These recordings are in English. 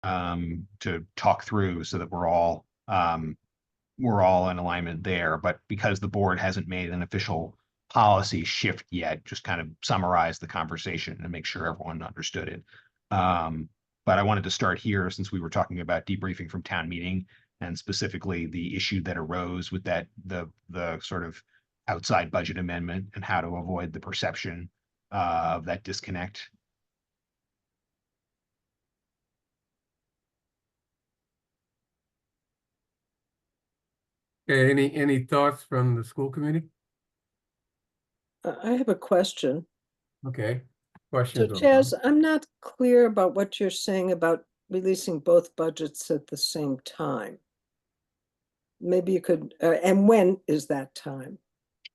to talk through so that we're all in alignment there. But because the board hasn't made an official policy shift yet, just kind of summarize the conversation and make sure everyone understood it. But I wanted to start here since we were talking about debriefing from town meeting and specifically the issue that arose with the sort of outside budget amendment and how to avoid the perception of that disconnect. Okay, any thoughts from the school committee? I have a question. Okay, So questions? Chaz, I'm not clear about what you're saying about releasing both budgets at the same time. Maybe you could, and when is that time?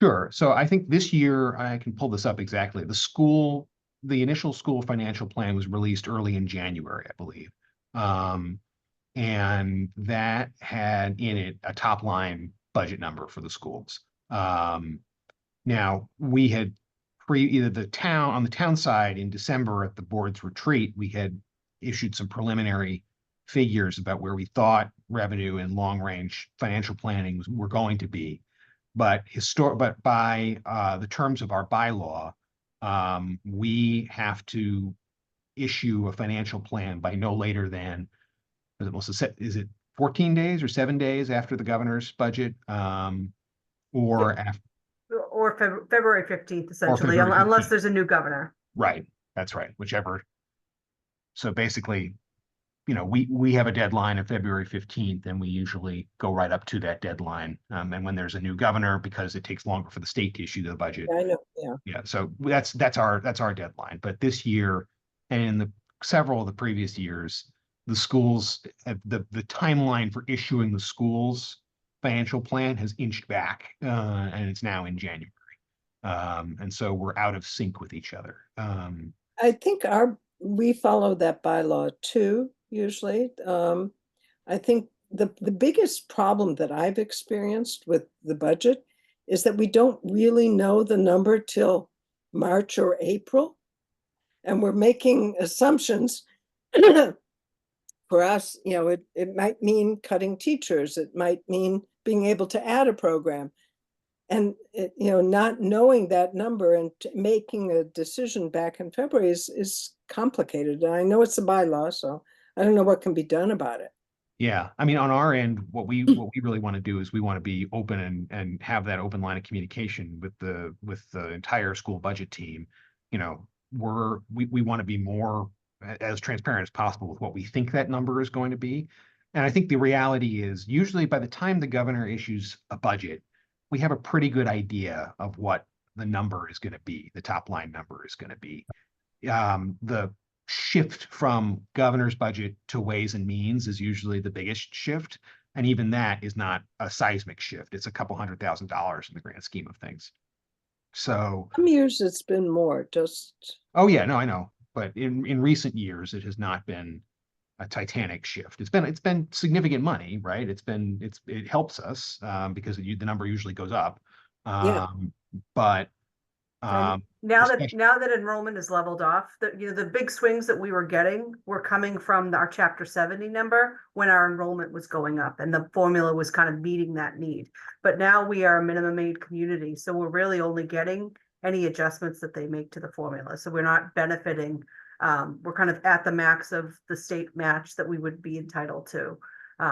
Sure. So I think this year, I can pull this up exactly. The initial school financial plan was released early in January, I believe. And that had in it a top line budget number for the schools. Now we had either on the town side in December at the board's retreat, we had issued some preliminary figures about where we thought revenue and long range financial planning were going to be. But by the terms of our bylaw, we have to issue a financial plan by no later than, is it 14 days or 7 days after the governor's budget? Or after, Or February 15th, essentially, February unless 15th. there's a new governor. Right, that's right, whichever. So basically, we have a deadline of February 15th, and we usually go right up to that deadline. And when there's a new governor, because it takes longer for the state to issue the budget. I know, yeah. Yeah, so that's our deadline. But this year, and in several of the previous years, the schools, the timeline for issuing the schools financial plan has inched back, and it's now in January. And so we're out of sync with each other. I think we follow that bylaw too, usually. I think the biggest problem that I've experienced with the budget is that we don't really know the number till March or April. And we're making assumptions. For us, it might mean cutting teachers. It might mean being able to add a program. And, not knowing that number and making a decision back in February is complicated. And I know it's a bylaw, so I don't know what can be done about it. Yeah, I mean, on our end, what we really want to do is we want to be open and have that open line of communication with the entire school budget team. We want to be more as transparent as possible with what we think that number is going to be. And I think the reality is usually by the time the governor issues a budget, we have a pretty good idea of what the number is going to be, the top line number is going to be. The shift from governor's budget to Ways and Means is usually the biggest shift. And even that is not a seismic shift. It's a couple $100,000 in the grand scheme of things. So Some years it's been more, oh yeah, no, I know. But in recent years, it has not been a titanic shift. It's been significant money, right? It helps us because the number usually goes up. Yeah. But Now that enrollment is leveled off, the big swings that we were getting were coming from our chapter 70 number when our enrollment was going up and the formula was kind of meeting that need. But now we are a minimum aid community, so we're really only getting any adjustments that they make to the formula. So we're not benefiting. We're kind of at the max of the state match that we would be entitled to.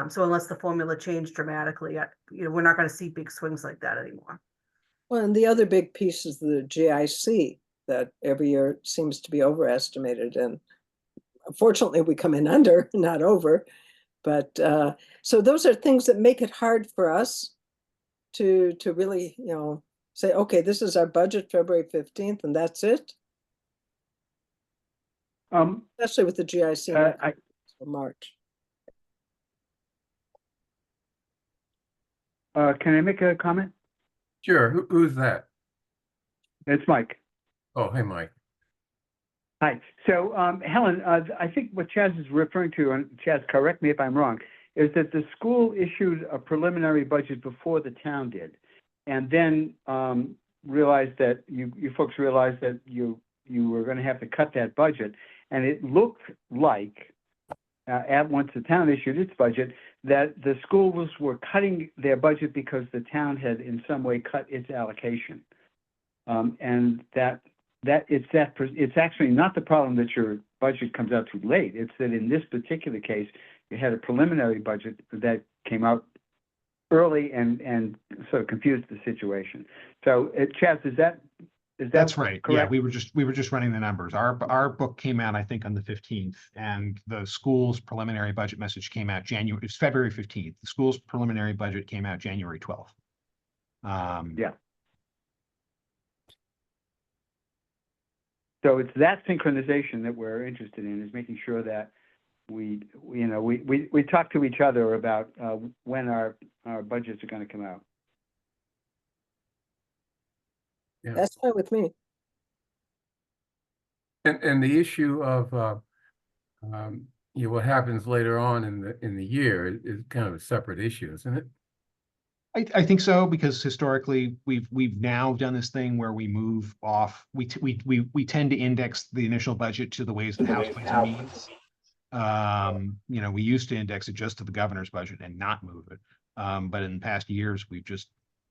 So unless the formula changed dramatically, we're not going to see big swings like that anymore. Well, and the other big piece is the GIC that every year seems to be overestimated. And unfortunately, we come in under, not over. But so those are things that make it hard for us to really, say, okay, this is our budget February 15th, and that's it. Especially with the GIC for March. Can I make a comment? Sure. Who's that? It's Mike. Oh, hey, Mike. Hi. So, Helen, I think what Chaz is referring to, and Chaz, correct me if I'm wrong, is that the school issued a preliminary budget before the town did, and then realized that you folks realized that you were going to have to cut that budget, and it looked like, once the town issued its budget, that the schools were cutting their budget because the town had in some way cut its allocation. And it's actually not the problem that your budget comes out too late. It's that in this particular case, you had a preliminary budget that came out early and sort of confused the situation. So, Chaz, is that That's right. Yeah, correct? we were just running the numbers. Our book came out, I think, on the 15th, and the school's preliminary budget message came out it's February 15th. The school's preliminary budget came out January 12th. Yeah. So it's that synchronization that we're interested in, is making sure that we talk to each other about when our budgets are going to come out. Yeah. That's fine with me. And the issue of what happens later on in the year is kind of a separate issue, isn't it? I think so, because historically we've now done this thing where we move off. We tend to index the initial budget to the ways the House Ways and Means. We used to index it just to the governor's budget and not move it. But in past years,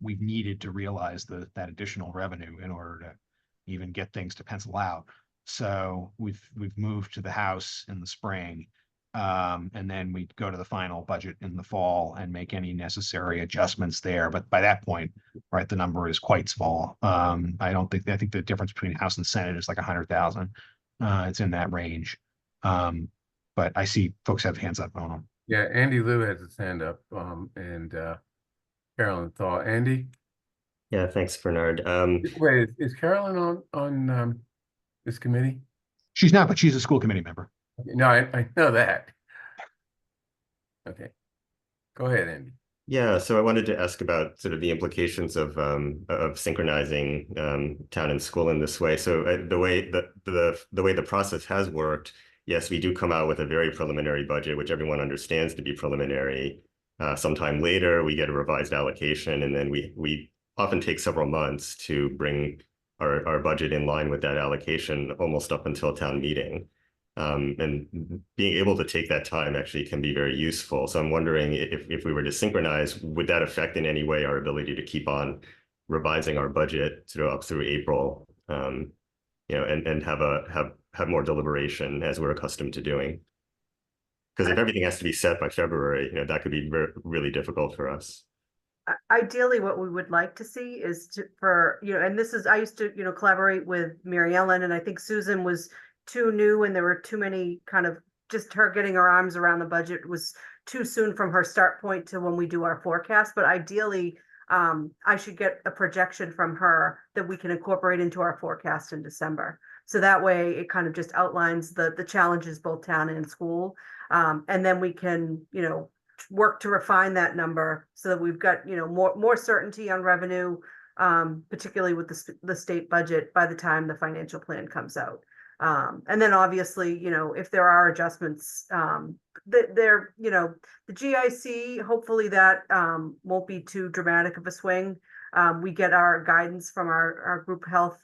we've needed to realize that additional revenue in order to even get things to pencil out. So we've moved to the House in the spring. And then we go to the final budget in the fall and make any necessary adjustments there. But by that point, right, the number is quite small. I think the difference between House and Senate is like 100,000. It's in that range. But I see folks have hands up on them. Yeah, Andy Liu has his hand up, and Carolyn Thaw. Andy? Yeah, thanks, Bernard. Wait, is Carolyn on this committee? She's not, but she's a school committee member. No, I know that. Okay. Go ahead, Andy. Yeah, so I wanted to ask about sort of the implications of synchronizing town and school in this way. So the way the process has worked, yes, we do come out with a very preliminary budget, which everyone understands to be preliminary. Sometime later, we get a revised allocation, and then we often take several months to bring our budget in line with that allocation, almost up until town meeting. And being able to take that time actually can be very useful. So I'm wondering if we were to synchronize, would that affect in any way our ability to keep on revising our budget up through April, and have more deliberation as we're accustomed to doing? Because if everything has to be set by February, that could be really difficult for us. Ideally, what we would like to see is and this is, I used to, collaborate with Mary Ellen, and I think Susan was too new and there were too many just her getting her arms around the budget was too soon from her start point to when we do our forecast. But ideally, I should get a projection from her that we can incorporate into our forecast in December. So that way it kind of just outlines the challenges, both town and school. And then we can, work to refine that number so that we've got, more certainty on revenue, particularly with the state budget by the time the financial plan comes out. And then obviously, if there are adjustments, the GIC, hopefully that won't be too dramatic of a swing. We get our guidance from our group health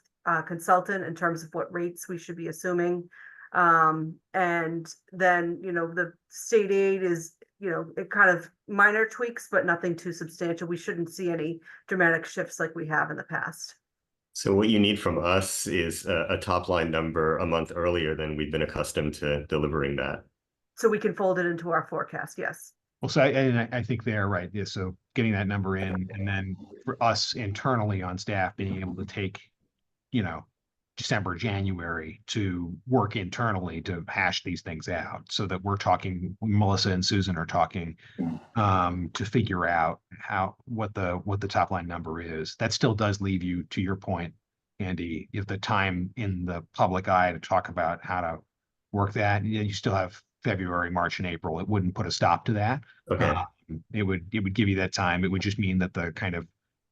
consultant in terms of what rates we should be assuming. And then, the state aid is, it kind of minor tweaks, but nothing too substantial. We shouldn't see any dramatic shifts like we have in the past. So what you need from us is a top line number a month earlier than we've been accustomed to delivering that. So we can fold it into our forecast, yes. Well, so I think they're right. Yeah, so getting that number in, and then for us internally on staff being able to take, December, January to work internally to hash these things out, so that we're talking, Melissa and Susan are talking to figure out what the top line number is. That still does leave you, to your point, Andy, if the time in the public eye to talk about how to work that, you still have February, March, and April. It wouldn't put a stop to that. Okay. It would give you that time. It would just mean that the kind of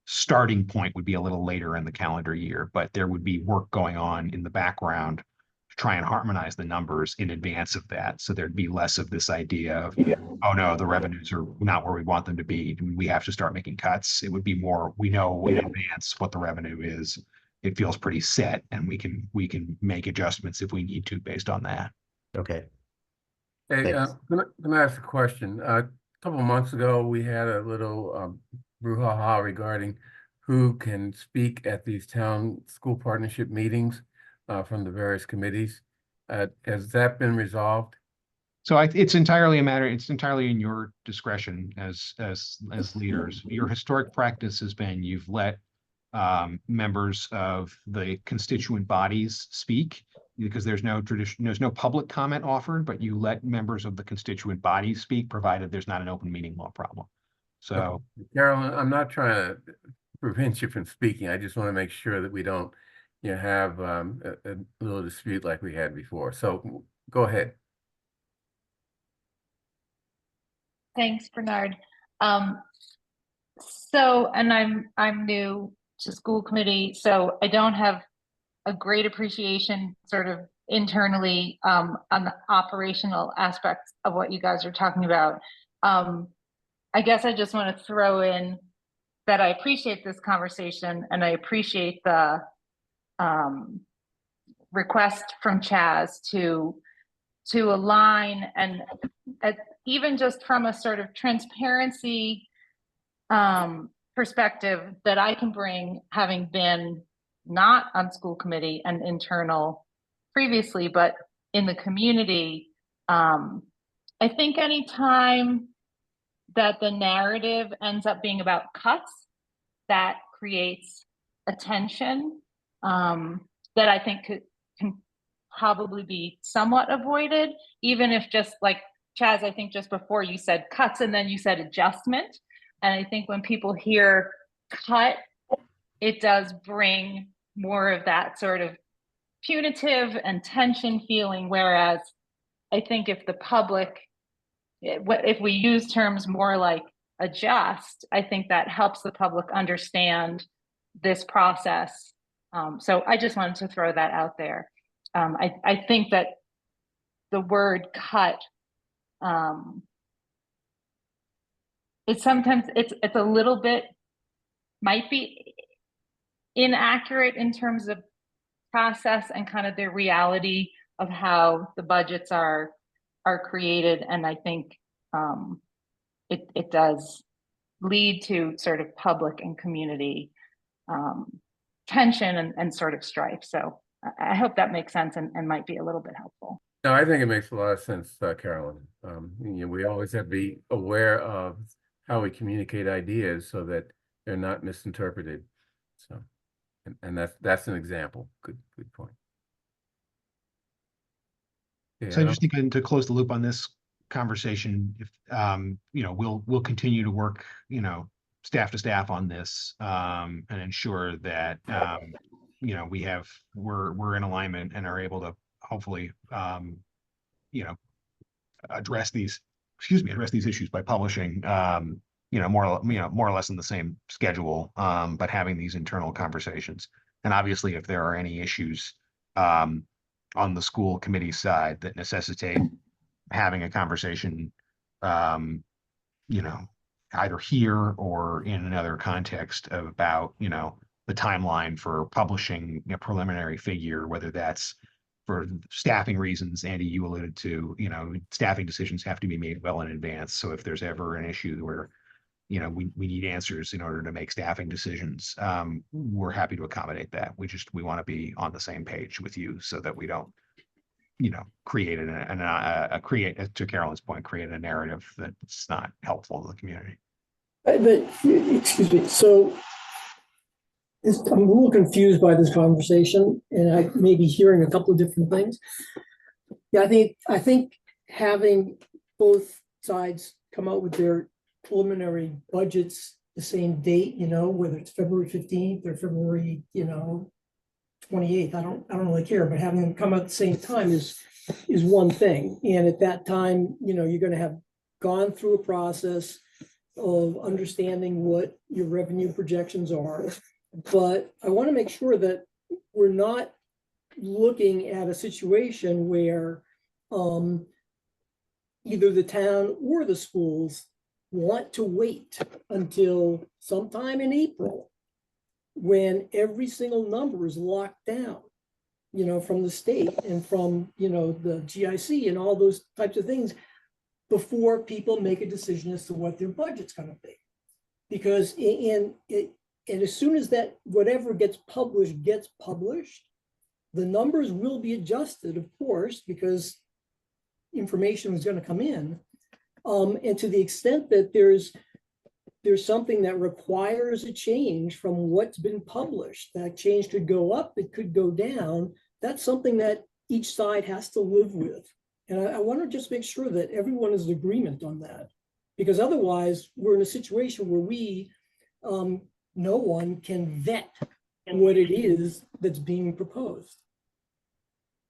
starting point would be a little later in the calendar year, but there would be work going on in the background to try and harmonize the numbers in advance of that. So there'd be less of this idea of, oh no, the revenues are not where we want them to be, we have to start making cuts. It would be more, we know in advance what the revenue is. It feels pretty set, and we can make adjustments if we need to based on that. Okay. Hey, Thanks. can I ask a question? A couple of months ago, we had a little brouhaha regarding who can speak at these town school partnership meetings from the various committees. Has that been resolved? So it's entirely a matter, it's entirely in your discretion as leaders. Your historic practice has been you've let members of the constituent bodies speak because there's no tradition, there's no public comment offered, but you let members of the constituent bodies speak, provided there's not an open meeting law problem. So Carolyn, I'm not trying to prevent you from speaking. I just want to make sure that we don't, have a little dispute like we had before. So go ahead. Thanks, Bernard. So, and I'm new to school committee, so I don't have a great appreciation sort of internally on the operational aspects of what you guys are talking about. I guess I just want to throw in that I appreciate this conversation and I appreciate the request from Chaz to align and even just from a sort of transparency perspective that I can bring, having been not on school committee and internal previously, but in the community. I think anytime that the narrative ends up being about cuts, that creates a tension that I think can probably be somewhat avoided, even if just like Chaz, I think just before you said cuts and then you said adjustment. And I think when people hear cut, it does bring more of that sort of punitive and tension feeling. Whereas I think if the public, if we use terms more like adjust, I think that helps the public understand this process. So I just wanted to throw that out there. I think that the word cut, it's sometimes it's a little bit, might be inaccurate in terms of process and kind of the reality of how the budgets are created. And I think it does lead to sort of public and community tension and sort of strife. So I hope that makes sense and might be a little bit helpful. No, I think it makes a lot of sense, Carolyn. We always have to be aware of how we communicate ideas so that they're not misinterpreted. So, and that's an example. Good point. Yeah, So I just think to close the loop on this conversation, if we'll continue to work, staff to staff on this and ensure that we're in alignment and are able to hopefully address these issues by publishing more or less in the same schedule, but having these internal conversations. And obviously, if there are any issues on the school committee side that necessitate having a conversation, either here or in another context about, the timeline for publishing a preliminary figure, whether that's for staffing reasons. Andy, you alluded to, staffing decisions have to be made well in advance. So if there's ever an issue where, we need answers in order to make staffing decisions, we're happy to accommodate that. We want to be on the same page with you so that we don't, create to Carolyn's point, create a narrative that's not helpful to the community. But excuse me, so I'm a little confused by this conversation, and I may be hearing a couple of different things. Yeah, I think having both sides come out with their preliminary budgets the same date, whether it's February 15th or February, 28th, I don't really care, but having them come out at the same time is one thing. And at that time, you're going to have gone through a process of understanding what your revenue projections are. But I want to make sure that we're not looking at a situation where either the town or the schools want to wait until sometime in April when every single number is locked down. from the state and from, the GIC and all those types of things before people make a decision as to what their budget's going to be. Because and as soon as that whatever gets published, the numbers will be adjusted, of course, because information is going to come in. And to the extent that there's something that requires a change from what's been published, that change could go up, it could go down. That's something that each side has to live with. And I want to just make sure that everyone is in agreement on that, because otherwise we're in a situation where no one can vet what it is that's being proposed.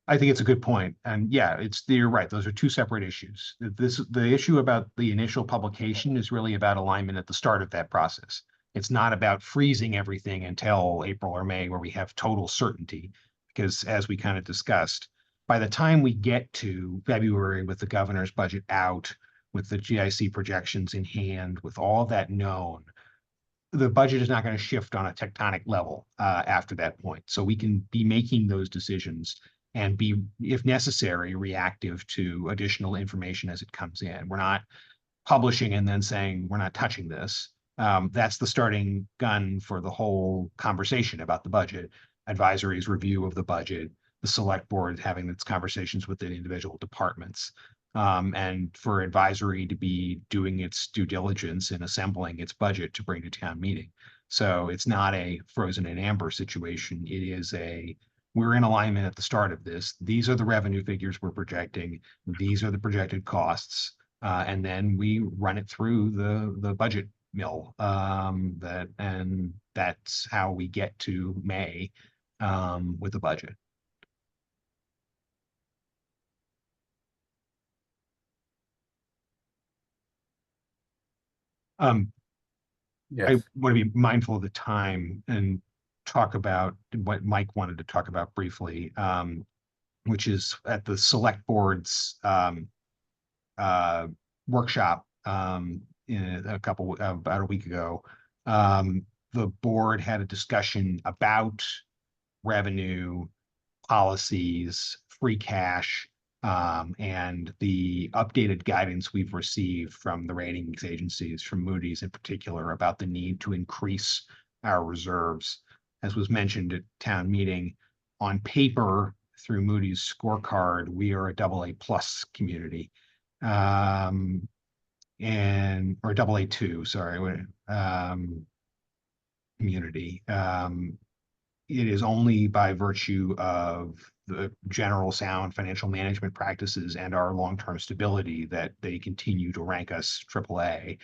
I think it's a good point. And yeah, you're right. Those are two separate issues. The issue about the initial publication is really about alignment at the start of that process. It's not about freezing everything until April or May where we have total certainty, because as we kind of discussed, by the time we get to February with the governor's budget out, with the GIC projections in hand, with all that known, the budget is not going to shift on a tectonic level after that point. So we can be making those decisions and be, if necessary, reactive to additional information as it comes in. We're not publishing and then saying, we're not touching this. That's the starting gun for the whole conversation about the budget. Advisory's review of the budget, the select board having its conversations with the individual departments, and for advisory to be doing its due diligence in assembling its budget to bring to town meeting. So it's not a frozen in amber situation. It is we're in alignment at the start of this. These are the revenue figures we're projecting. These are the projected costs. And then we run it through the budget mill. And that's how we get to May with the budget. I Yes. want to be mindful of the time and talk about what Mike wanted to talk about briefly, which is at the select board's workshop about a week ago. The board had a discussion about revenue, policies, free cash, and the updated guidance we've received from the ratings agencies, from Moody's in particular, about the need to increase our reserves. As was mentioned at town meeting, on paper, through Moody's scorecard, we are a AA+ community, or AA2, sorry, community. It is only by virtue of the general sound financial management practices and our long-term stability that they continue to rank us AAA,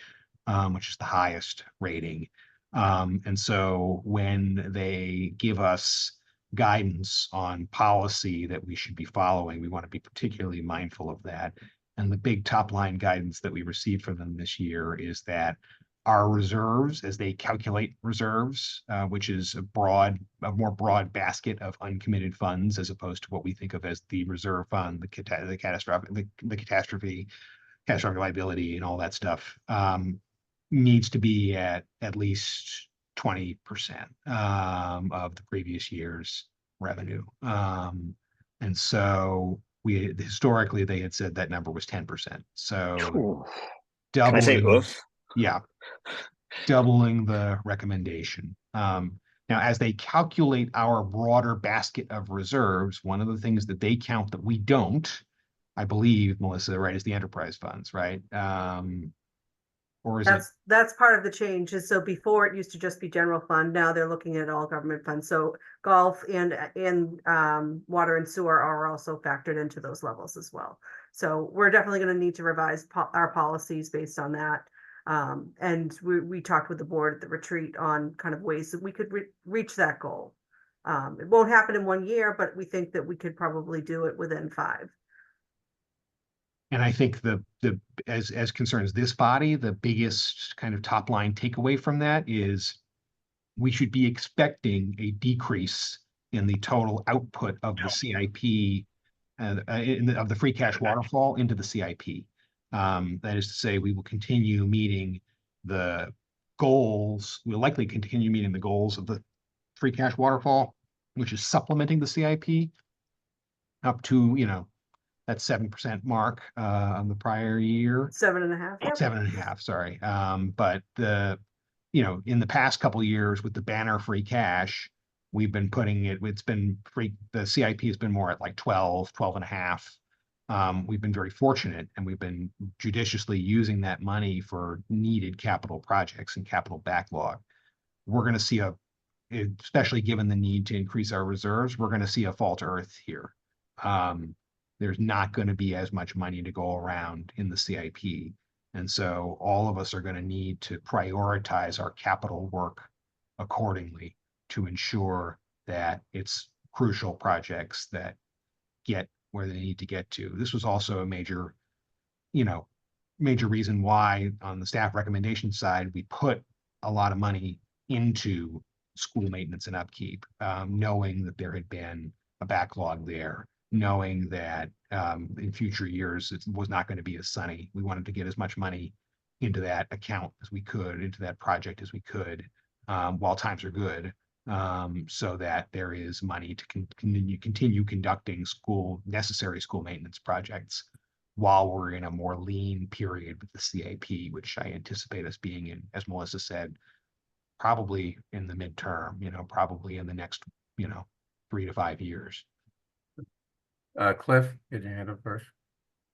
which is the highest rating. And so when they give us guidance on policy that we should be following, we want to be particularly mindful of that. And the big top line guidance that we received from them this year is that our reserves, as they calculate reserves, which is a more broad basket of uncommitted funds, as opposed to what we think of as the reserve fund, the catastrophic liability and all that stuff, needs to be at least 20% of the previous year's revenue. And so historically they had said that number was 10%. So Can I say oof? Yeah, doubling the recommendation. Now, as they calculate our broader basket of reserves, one of the things that they count that we don't, I believe, Melissa, right, is the enterprise funds, right? Or is that's part of the change. Is so before it used to just be general fund. Now they're looking at all government funds. So golf and water and sewer are also factored into those levels as well. So we're definitely going to need to revise our policies based on that. And we talked with the board at the retreat on kind of ways that we could reach that goal. It won't happen in 1 year, but we think that we could probably do it within 5. And I think as concerns this body, the biggest kind of top line takeaway from that is we should be expecting a decrease in the total output of the CIP of the free cash waterfall into the CIP. That is to say, we will continue meeting the goals. We'll likely continue meeting the goals of the free cash waterfall, which is supplementing the CIP, up to, you know, that 7% mark on the prior year. 7.5. Yep. 7.5, sorry. But you know, in the past couple of years with the banner free cash, we've been putting it's been free, the CIP has been more at like 12.5. We've been very fortunate and we've been judiciously using that money for needed capital projects and capital backlog. We're going to see especially given the need to increase our reserves, we're going to see a fall to earth here. There's not going to be as much money to go around in the CIP. And so all of us are going to need to prioritize our capital work accordingly to ensure that it's crucial projects that get where they need to get to. This was also a major reason why on the staff recommendation side, we put a lot of money into school maintenance and upkeep, knowing that there had been a backlog there, knowing that in future years it was not going to be as sunny. We wanted to get as much money into that account as we could, into that project as we could, while times are good, so that there is money to continue conducting necessary school maintenance projects while we're in a more lean period with the CIP, which I anticipate us being in, as Melissa said, probably in the midterm, probably in the next, 3 to 5 years. Cliff, get your hand up first.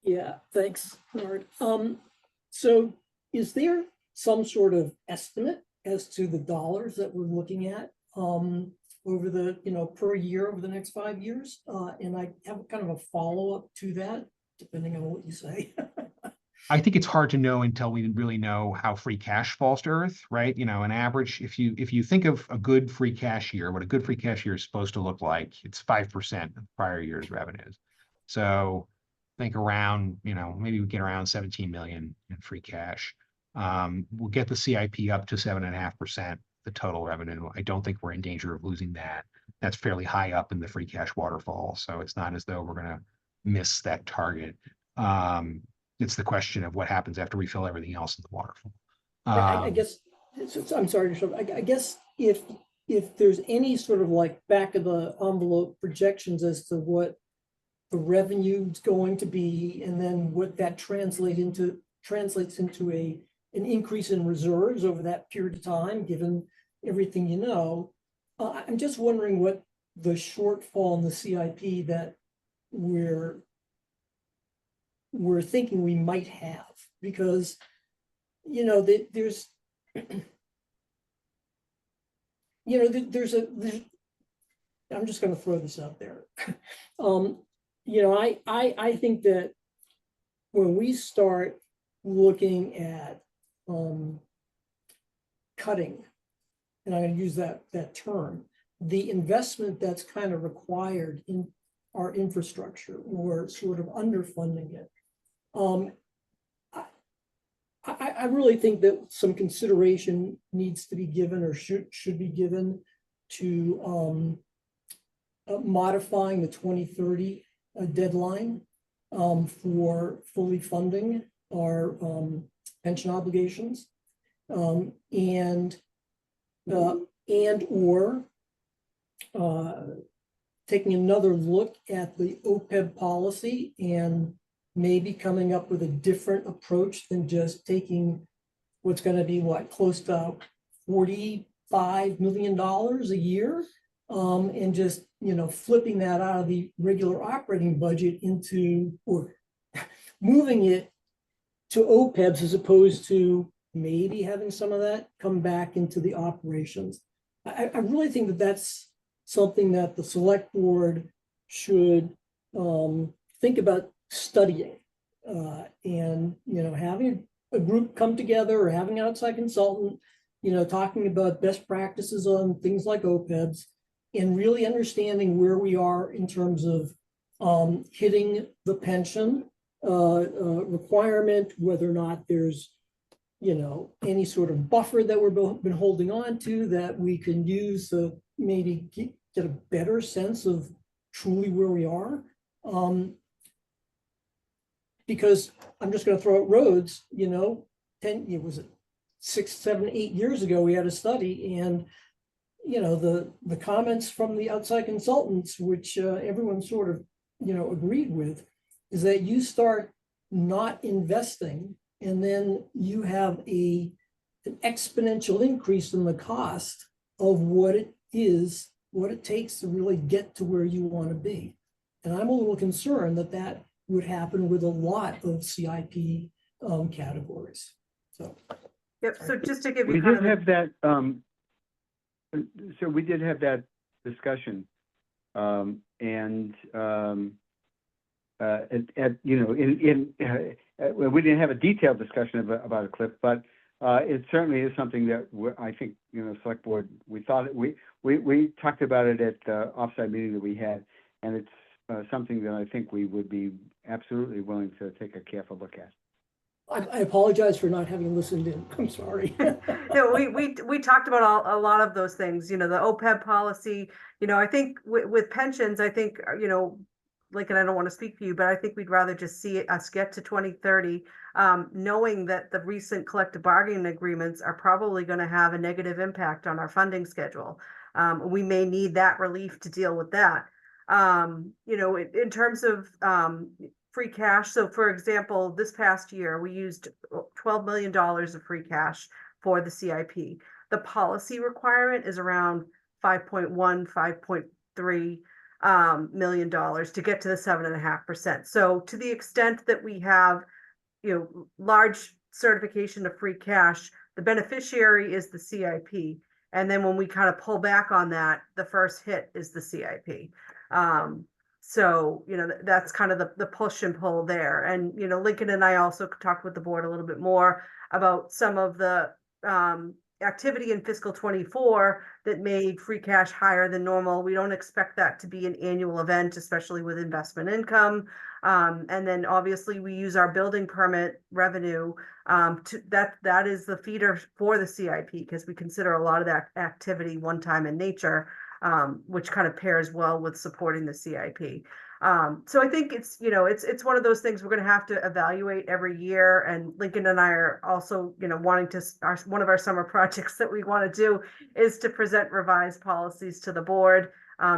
Yeah, thanks, Bernard. So is there some sort of estimate as to the dollars that we're looking at over the, per year over the next 5 years? And I have kind of a follow-up to that, depending on what you say. I think it's hard to know until we really know how free cash falls to earth, right? An average, if you think of a good free cash year, what a good free cash year is supposed to look like, it's 5% of the prior year's revenues. So think around, maybe we get around 17 million in free cash. We'll get the CIP up to 7.5%, the total revenue. I don't think we're in danger of losing that. That's fairly high up in the free cash waterfall. So it's not as though we're going to miss that target. It's the question of what happens after we fill everything else in the waterfall. I guess, I'm sorry to show, I guess if there's any sort of like back of the envelope projections as to what the revenue is going to be, and then what that translates into an increase in reserves over that period of time, given everything I'm just wondering what the shortfall in the CIP that we're thinking we might have, because there's I'm just going to throw this out there. I think that when we start looking at cutting, and I'm going to use that term, the investment that's kind of required in our infrastructure, or sort of underfunding it. I really think that some consideration needs to be given, or should be given, to modifying the 2030 deadline for fully funding our pension obligations, and or taking another look at the OPEB policy and maybe coming up with a different approach than just taking what's going to be close to $45 million a year, and just flipping that out of the regular operating budget into, or moving it to OPEBs, as opposed to maybe having some of that come back into the operations. I really think that that's something that the select board should think about studying, and having a group come together, or having an outside consultant, talking about best practices on things like OPEBs, and really understanding where we are in terms of hitting the pension requirement, whether or not there's any sort of buffer that we've been holding on to that we can use to maybe get a better sense of truly where we are. Because I'm just going to throw out roads, 6, 7, 8 years ago, we had a study, and the comments from the outside consultants, which everyone sort of agreed with, is that you start not investing and then you have an exponential increase in the cost of what it takes to really get to where you want to be. And I'm a little concerned that that would happen with a lot of CIP categories. So. Yep, so just to give you We kind did of a- have that, so we did have that discussion. We didn't have a detailed discussion about a clip, but it certainly is something that I think, select board, we talked about it at the offsite meeting that we had, and it's something that I think we would be absolutely willing to take a careful look at. I apologize for not having listened in. I'm sorry. No, we talked about a lot of those things, the OPEB policy, I think with pensions, I think, Lincoln, I don't want to speak for you, but I think we'd rather just see us get to 2030, knowing that the recent collective bargaining agreements are probably going to have a negative impact on our funding schedule. We may need that relief to deal with that. In terms of free cash. So for example, this past year, we used $12 million of free cash for the CIP. The policy requirement is around $5.3 million to get to the 7.5%. So to the extent that we have, large certification of free cash, the beneficiary is the CIP. And then when we kind of pull back on that, the first hit is the CIP. So, that's kind of the push and pull there. And, Lincoln and I also talked with the board a little bit more about some of the activity in fiscal 24 that made free cash higher than normal. We don't expect that to be an annual event, especially with investment income. And then obviously we use our building permit revenue that is the feeder for the CIP, because we consider a lot of that activity one time in nature. Which kind of pairs well with supporting the CIP. So I think it's one of those things we're going to have to evaluate every year. And Lincoln and I are also, wanting to, one of our summer projects that we want to do is to present revised policies to the board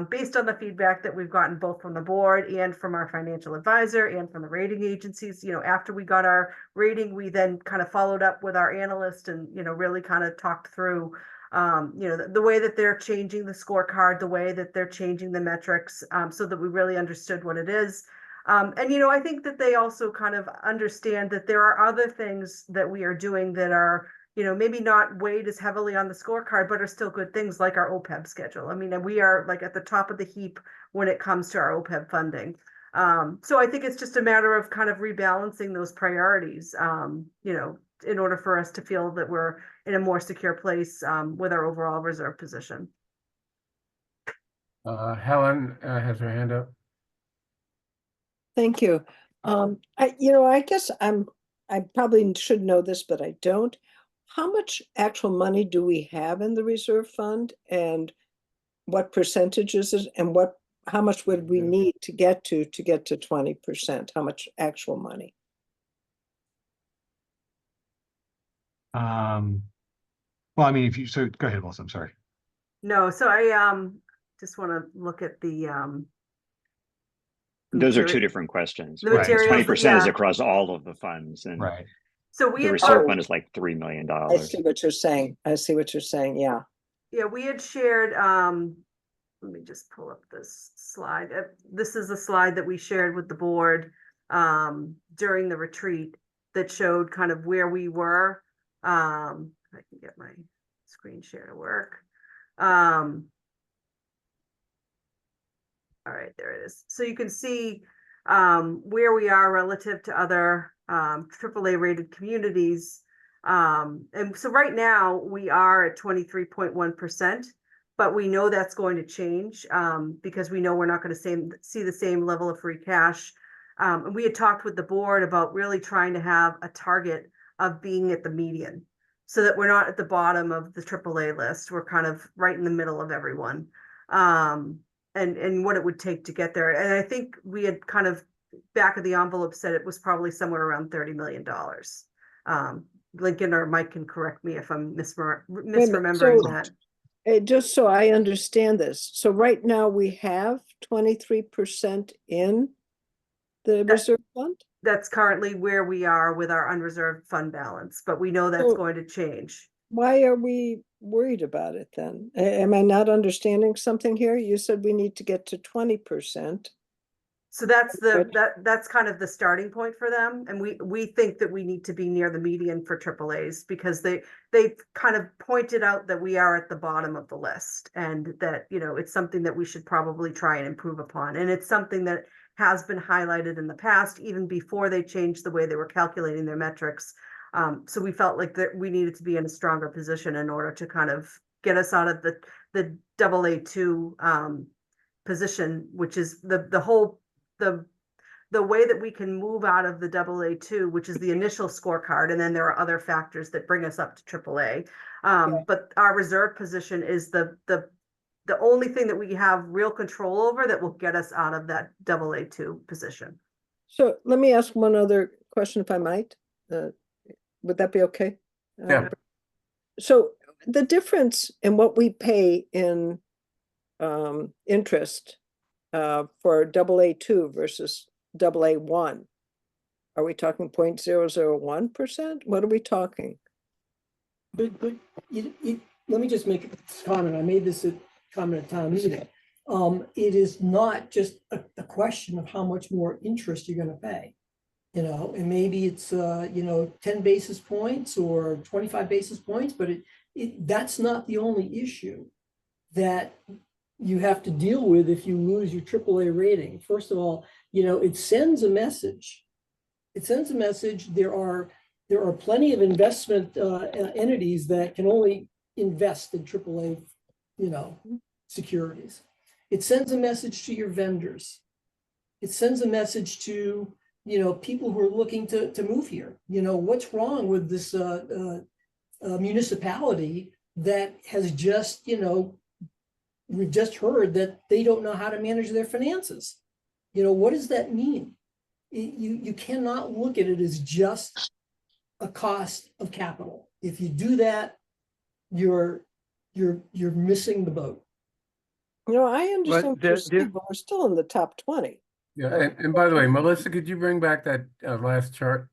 based on the feedback that we've gotten both from the board and from our financial advisor and from the rating agencies. After we got our rating, we then kind of followed up with our analyst and, really kind of talked through the way that they're changing the scorecard, the way that they're changing the metrics, so that we really understood what it is. And, I think that they also kind of understand that there are other things that we are doing that are, maybe not weighed as heavily on the scorecard, but are still good things like our OPEB schedule. I mean, we are like at the top of the heap when it comes to our OPEB funding. So I think it's just a matter of kind of rebalancing those priorities, in order for us to feel that we're in a more secure place with our overall reserve position. Helen has her hand up. Thank you. I guess I probably should know this, but I don't. How much actual money do we have in the reserve fund, and what percentage is it, and how much would we need to get to 20%? How much actual money? Well, I mean, go ahead, Melissa, I'm sorry. No, so I just want to look at the those are two different questions. The materials, 20% is across all of the funds, and right. So the reserve fund is like $3 million. I see what you're saying. Yeah. Yeah, we had shared, let me just pull up this slide. This is a slide that we shared with the board during the retreat that showed kind of where we were. If I can get my screen share to work. All right, there it is. So you can see where we are relative to other AAA rated communities. And so right now we are at 23.1%, but we know that's going to change because we know we're not going to see the same level of free cash. And we had talked with the board about really trying to have a target of being at the median, so that we're not at the bottom of the AAA list. We're kind of right in the middle of everyone, and what it would take to get there. And I think we had kind of back of the envelope said it was probably somewhere around $30 million. Lincoln or Mike can correct me if I'm misremembering that. Just so I understand this. So right now we have 23% in the reserve fund? That's currently where we are with our unreserved fund balance, but we know that's So- going to change. Why are we worried about it then? Am I not understanding something here? You said we need to get to 20%. So that's Good. that's kind of the starting point for them. And we think that we need to be near the median for AAAs because they've kind of pointed out that we are at the bottom of the list and that, you know, it's something that we should probably try and improve upon. And it's something that has been highlighted in the past, even before they changed the way they were calculating their metrics. So we felt like that we needed to be in a stronger position in order to kind of get us out of the AA2 position, which is the way that we can move out of the AA2, which is the initial scorecard, and then there are other factors that bring us up to AAA. But our reserve position is the only thing that we have real control over that will get us out of that AA2 position. So let me ask one other question, if I might. Would that be okay? Yeah. So the difference in what we pay in interest for AA2 versus AA1, are we talking 0.001%? What are we talking? But let me just make a comment. I made this comment a time ago. It is not just a question of how much more interest you're going to pay. You know, and maybe it's 10 basis points or 25 basis points, but that's not the only issue that you have to deal with if you lose your AAA rating. First of all, it sends a message. It sends a message. There are plenty of investment entities that can only invest in AAA, securities. It sends a message to your vendors. It sends a message to people who are looking to move here. What's wrong with this municipality that has just, we've just heard that they don't know how to manage their finances. What does that mean? You cannot look at it as just a cost of capital. If you do that, you're missing the boat. I understand what you're saying, but we're still in the top 20. Yeah, and by the way, Melissa, could you bring back that last chart?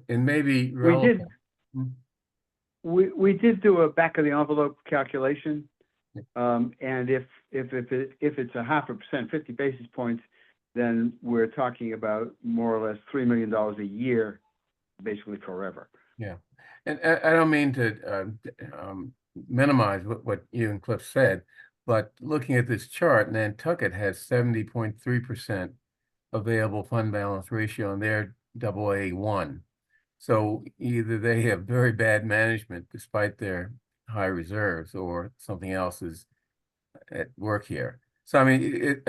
And maybe we did do a back of the envelope calculation. And if it's 0.5%, 50 basis points, then we're talking about more or less $3 million a year, basically forever. Yeah, and I don't mean to minimize what you and Cliff said, but looking at this chart, Nantucket has 70.3% available fund balance ratio, and they're AA1. So either they have very bad management despite their high reserves, or something else is at work here. So I mean,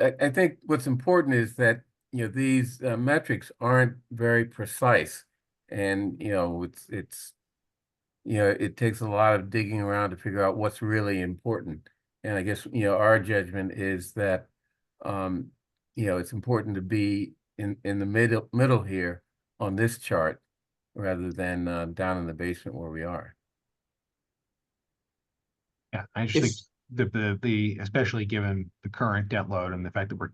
I think what's important is that these metrics aren't very precise, and it takes a lot of digging around to figure out what's really important. And I guess our judgment is that it's important to be in the middle here on this chart rather than down in the basement where we are. Yeah, I just think the especially given the current debt load and the fact that we're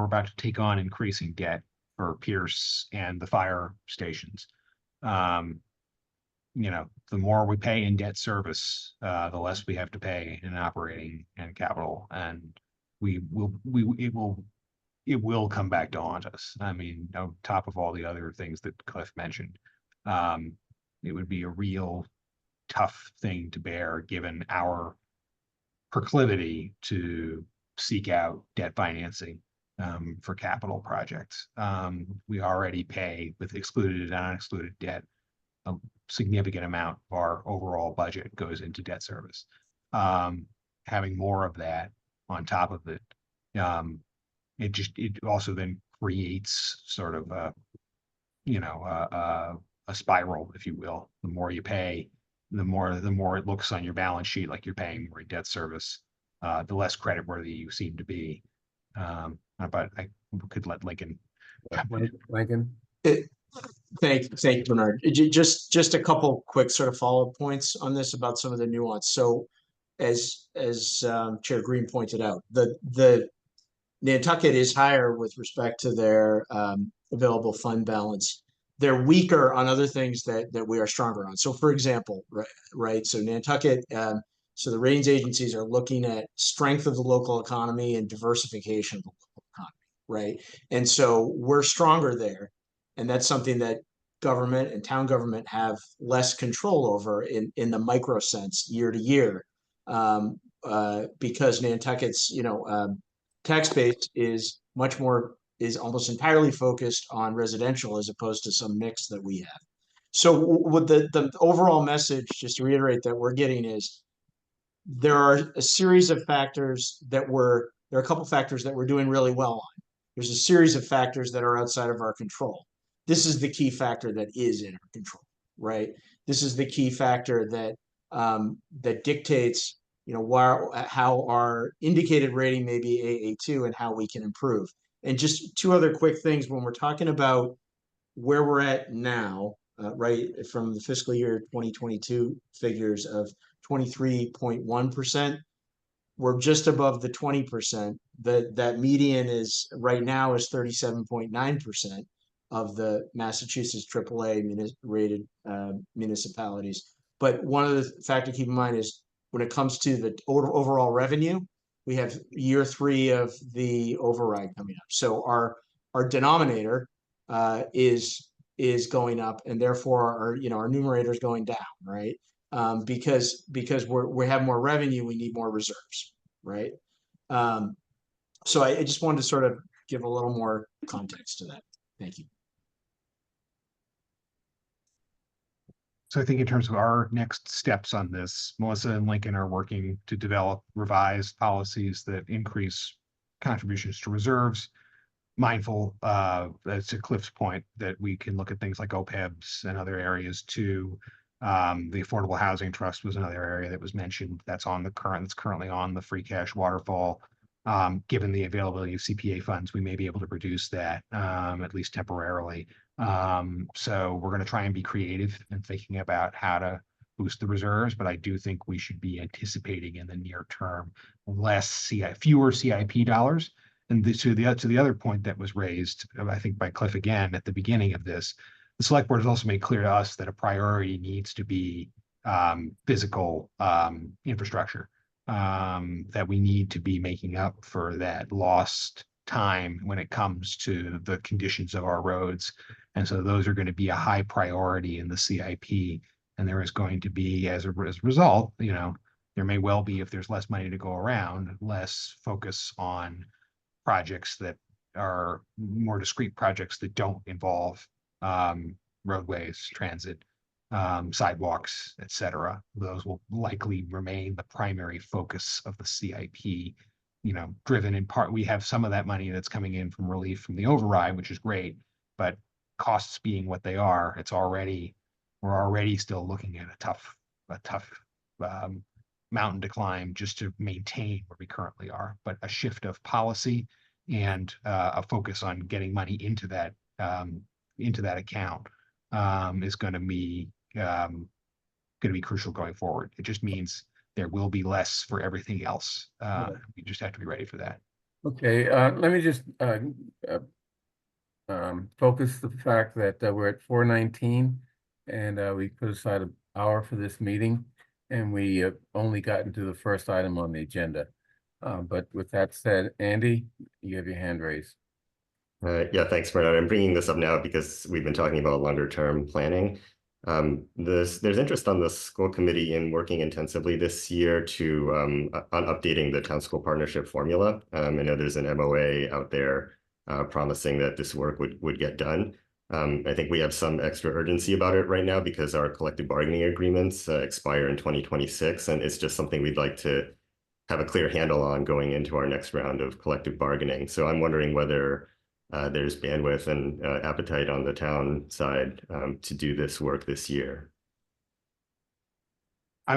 about to take on increasing debt for Pierce and the fire stations. The more we pay in debt service, the less we have to pay in operating and capital, and it will come back to haunt us. I mean, on top of all the other things that Cliff mentioned, it would be a real tough thing to bear given our proclivity to seek out debt financing for capital projects. We already pay with excluded and unexcluded debt. A significant amount of our overall budget goes into debt service. Having more of that on top of it, it also then creates sort of a spiral, if you will. The more you pay, the more it looks on your balance sheet like you're paying more debt service, the less creditworthy you seem to be. But I could let Lincoln. Lincoln? Thank you, Bernard. Just a couple quick sort of follow-up points on this about some of the nuance. So as Chair Green pointed out, the Nantucket is higher with respect to their available fund balance. They're weaker on other things that we are stronger on. So, for example, right. So Nantucket. So the ratings agencies are looking at strength of the local economy and diversification of the local economy, right? And so we're stronger there, and that's something that government and town government have less control over in the micro sense year to year, because Nantucket's tax base is almost entirely focused on residential as opposed to some mix that we have. So with the overall message, just to reiterate, that we're getting is there are a series of factors there are a couple factors that we're doing really well on. There's a series of factors that are outside of our control. This is the key factor that is in our control, right? This is the key factor that that dictates, how our indicated rating may be AA2 and how we can improve. And just two other quick things when we're talking about where we're at now, right, from the fiscal year 2022 figures of 23.1%, we're just above the 20%. That median is right now is 37.9% of the Massachusetts AAA rated municipalities. But one of the factors to keep in mind is when it comes to the overall revenue, we have year 3 of the override coming up. So our denominator is going up, and therefore our numerator is going down, right? Because we have more revenue, we need more reserves, right? So I just wanted to sort of give a little more context to that. Thank you. So I think in terms of our next steps on this, Melissa and Lincoln are working to develop revised policies that increase contributions to reserves, mindful, as to Cliff's point, that we can look at things like OPEBs and other areas too. The Affordable Housing Trust was another area that was mentioned that's currently on the free cash waterfall. Given the availability of CPA funds, we may be able to reduce that, at least temporarily. So we're going to try and be creative in thinking about how to boost the reserves, but I do think we should be anticipating in the near term fewer CIP dollars. And to the other point that was raised, I think by Cliff again at the beginning of this, the select board has also made clear to us that a priority needs to be physical infrastructure, that we need to be making up for that lost time when it comes to the conditions of our roads. And so those are going to be a high priority in the CIP. And there is going to be, as a result, there may well be, if there's less money to go around, less focus on projects that are more discrete projects that don't involve roadways, transit, sidewalks, et cetera. Those will likely remain the primary focus of the CIP, driven in part. We have some of that money that's coming in from relief from the override, which is great, but costs being what they are, we're already still looking at a tough mountain to climb just to maintain where we currently are. But a shift of policy and a focus on getting money into that account is going to be crucial going forward. It just means there will be less for everything else. We just have to be ready for that. Okay, let me just focus the fact that we're at 4:19 and we put aside an hour for this meeting, and we only gotten to the first item on the agenda. But with that said, Andy, you have your hand raised. Yeah, thanks, Bernard. I'm bringing this up now because we've been talking about longer term planning. There's interest on the school committee in working intensively this year on updating the town school partnership formula. I know there's an MOA out there promising that this work would get done. I think we have some extra urgency about it right now because our collective bargaining agreements expire in 2026, and it's just something we'd like to have a clear handle on going into our next round of collective bargaining. So I'm wondering whether there's bandwidth and appetite on the town side to do this work this year.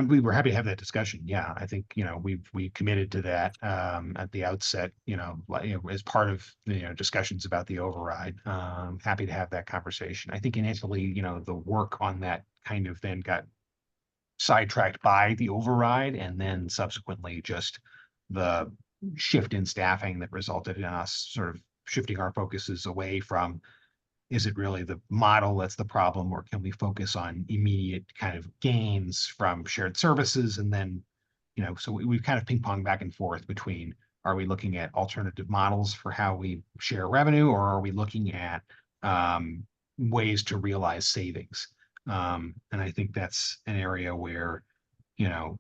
We were happy to have that discussion. Yeah, I think we committed to that at the outset. As part of discussions about the override. Happy to have that conversation. I think initially, the work on that kind of then got sidetracked by the override, and then subsequently just the shift in staffing that resulted in us sort of shifting our focuses away from, is it really the model that's the problem, or can we focus on immediate kind of gains from shared services? And then, so we've kind of ping pong back and forth between, are we looking at alternative models for how we share revenue, or are we looking at ways to realize savings? And I think that's an area where,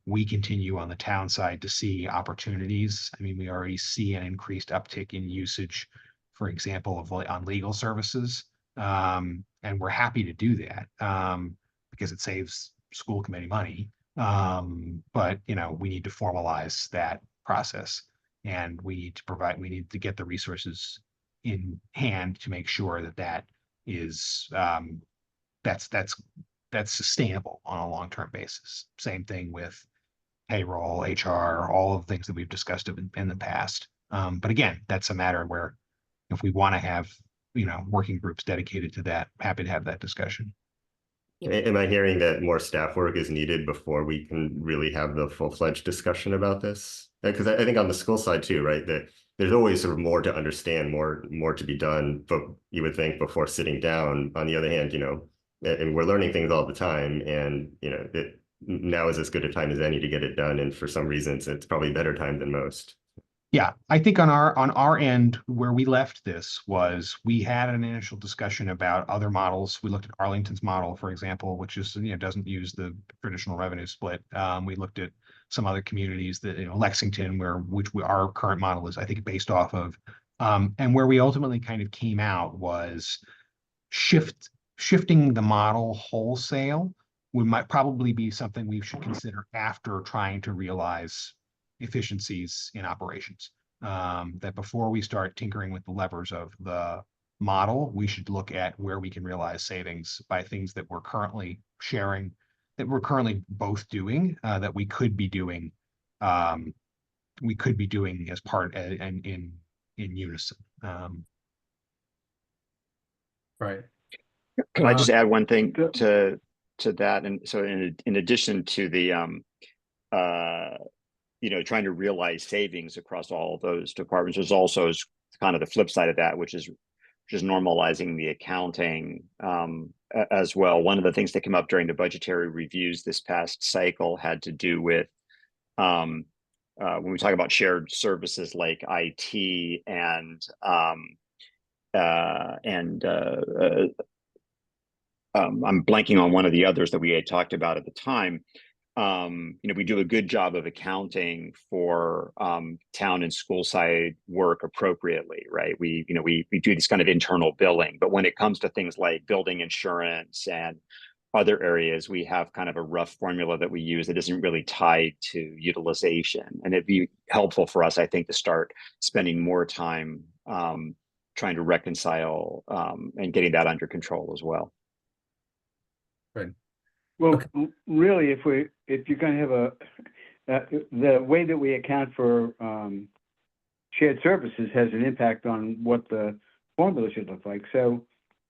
we continue on the town side to see opportunities. I mean, we already see an increased uptick in usage, for example, on legal services. And we're happy to do that because it saves school committee money. But, we need to formalize that process, and we need to get the resources in hand to make sure that that is that's sustainable on a long-term basis. Same thing with payroll, HR, all of the things that we've discussed in the past. But again, that's a matter where if we want to have, working groups dedicated to that, happy to have that discussion. Am I hearing that more staff work is needed before we can really have the full-fledged discussion about this? Because I think on the school side too, right, that there's always sort of more to understand, more to be done, but you would think before sitting down. On the other hand, and we're learning things all the time, and now is as good a time as any to get it done. And for some reasons, it's probably a better time than most. Yeah, I think on our end, where we left this was we had an initial discussion about other models. We looked at Arlington's model, for example, which is, doesn't use the traditional revenue split. We looked at some other communities that, Lexington, our current model is, I think, based off of. And where we ultimately kind of came out was shifting the model wholesale might probably be something we should consider after trying to realize efficiencies in operations. That before we start tinkering with the levers of the model, we should look at where we can realize savings by things that we're currently sharing, that we're currently both doing, that we could be doing as part and in unison. Right. Can I just add one thing to that? And so in addition to the trying to realize savings across all those departments, there's also kind of the flip side of that, which is normalizing the accounting as well. One of the things that came up during the budgetary reviews this past cycle had to do with when we talk about shared services like IT and I'm blanking on one of the others that we had talked about at the time. We do a good job of accounting for town and school side work appropriately, right? We do this kind of internal billing, but when it comes to things like building insurance and other areas, we have kind of a rough formula that we use that isn't really tied to utilization. And it'd be helpful for us, I think, to start spending more time trying to reconcile and getting that under control as well. Right. Well, really, if you're going to have the way that we account for shared services has an impact on what the formula should look like. So,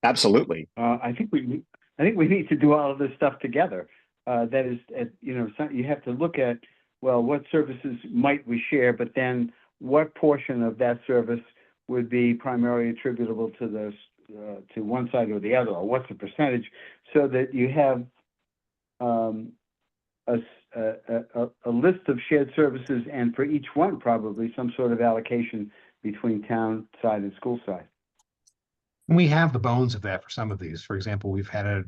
absolutely, I think we need to do all of this stuff together. That is, you have to look at, well, what services might we share, but then what portion of that service would be primarily attributable to to one side or the other, or what's the percentage, so that you have a list of shared services, and for each one probably some sort of allocation between town side and school side. We have the bones of that for some of these. For example, we've had a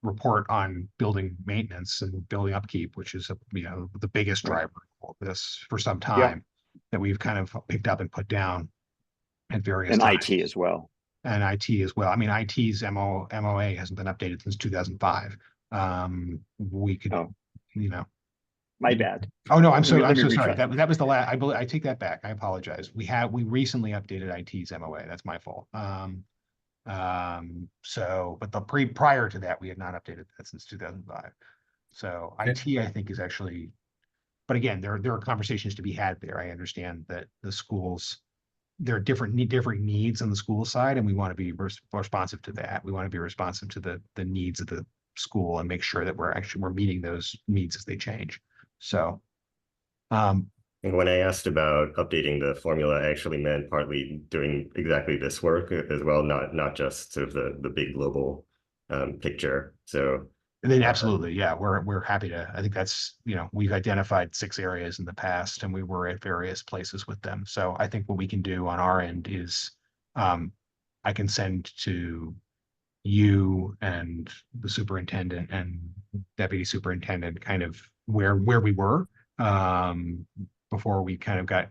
report on building maintenance and building upkeep, which is the biggest driver of this for some time, that we've kind of picked up and put down at various times. IT as well. And IT as well. I mean, IT's MOA hasn't been updated since 2005. We could, My bad. Oh no, I'm so sorry. That was the last. I take that back. I apologize. We recently updated IT's MOA. That's my fault. But prior to that, we had not updated that since 2005. So IT, I think, is actually. But again, there are conversations to be had there. I understand that the schools, there are different needs on the school side, and we want to be responsive to that. We want to be responsive to the needs of the school and make sure that we're meeting those needs as they change. So, um, And when I asked about updating the formula, I actually meant partly doing exactly this work as well, not just sort of the big global picture. So and then absolutely, yeah, we're happy to. I think that's, we've identified 6 areas in the past, and we were at various places with them. So I think what we can do on our end is, I can send to you and the superintendent and deputy superintendent kind of where we were before we kind of got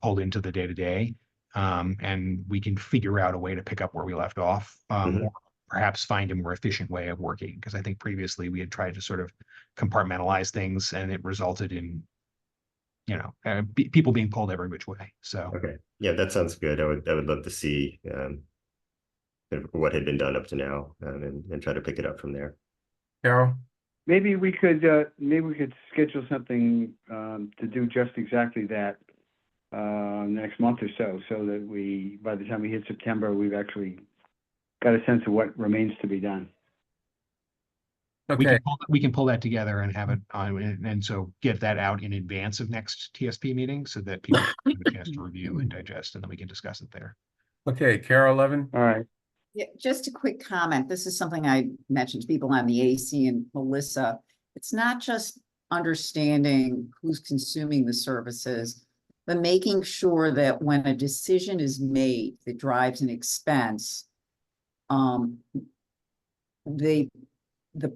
pulled into the day-to-day, and we can figure out a way to pick up where we left off, or perhaps find a more efficient way of working, because I think previously we had tried to sort of compartmentalize things and it resulted in people being pulled every which way. So okay, yeah, that sounds good. I would love to see what had been done up to now, and try to pick it up from there. Carol? Maybe we could schedule something to do just exactly that next month or so that by the time we hit September, we've actually got a sense of what remains to be done. Okay, we can pull that together and have it on, and so get that out in advance of next TSP meeting so that people have a chance to review and digest, and then we can discuss it there. okay, Carol Levin? All right. Yeah, just a quick comment. This is something I mentioned to people on the AC and Melissa. It's not just understanding who's consuming the services, but making sure that when a decision is made that drives an expense, the